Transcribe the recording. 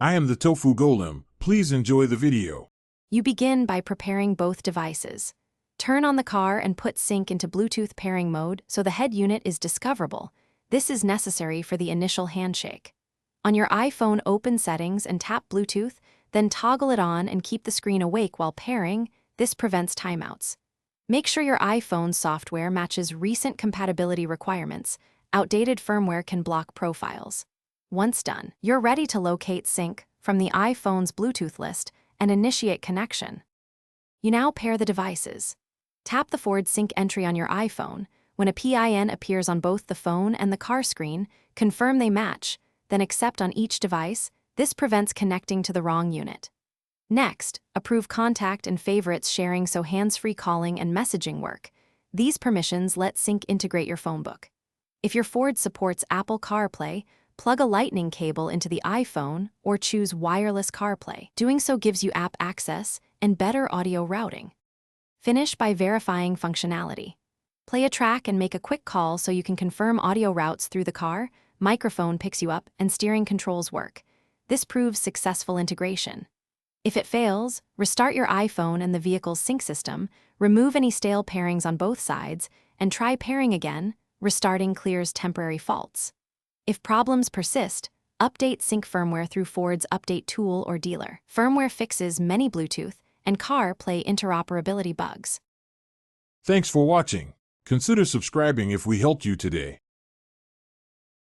I am the Tofu Golem. Please enjoy the video. You begin by preparing both devices. Turn on the car and put sync into Bluetooth pairing mode so the head unit is discoverable. This is necessary for the initial handshake. On your iPhone, open Settings and tap Bluetooth, then toggle it on and keep the screen awake while pairing. This prevents timeouts. Make sure your iPhone software matches recent compatibility requirements. Outdated firmware can block profiles. Once done, you're ready to locate sync from the iPhone's Bluetooth list and initiate connection. You now pair the devices. Tap the forward sync entry on your iPhone. When a PIN appears on both the phone and the car screen, confirm they match, then accept on each device. This prevents connecting to the wrong unit. Next, approve contact and favorites sharing so hands-free calling and messaging work. These permissions let sync integrate your phone book. If your Ford supports Apple CarPlay, plug a lightning cable into the iPhone or choose wireless CarPlay. Doing so gives you app access and better audio routing. Finish by verifying functionality. Play a track and make a quick call so you can confirm audio routes through the car, microphone picks you up, and steering controls work. This proves successful integration. If it fails, restart your iPhone and the vehicle's sync system, remove any stale pairings on both sides, and try pairing again. Restarting clears temporary faults. If problems persist, update sync firmware through Ford's Update tool or dealer. Firmware fixes many Bluetooth and CarPlay interoperability bugs. Thanks for watching. Consider subscribing if we helped you today.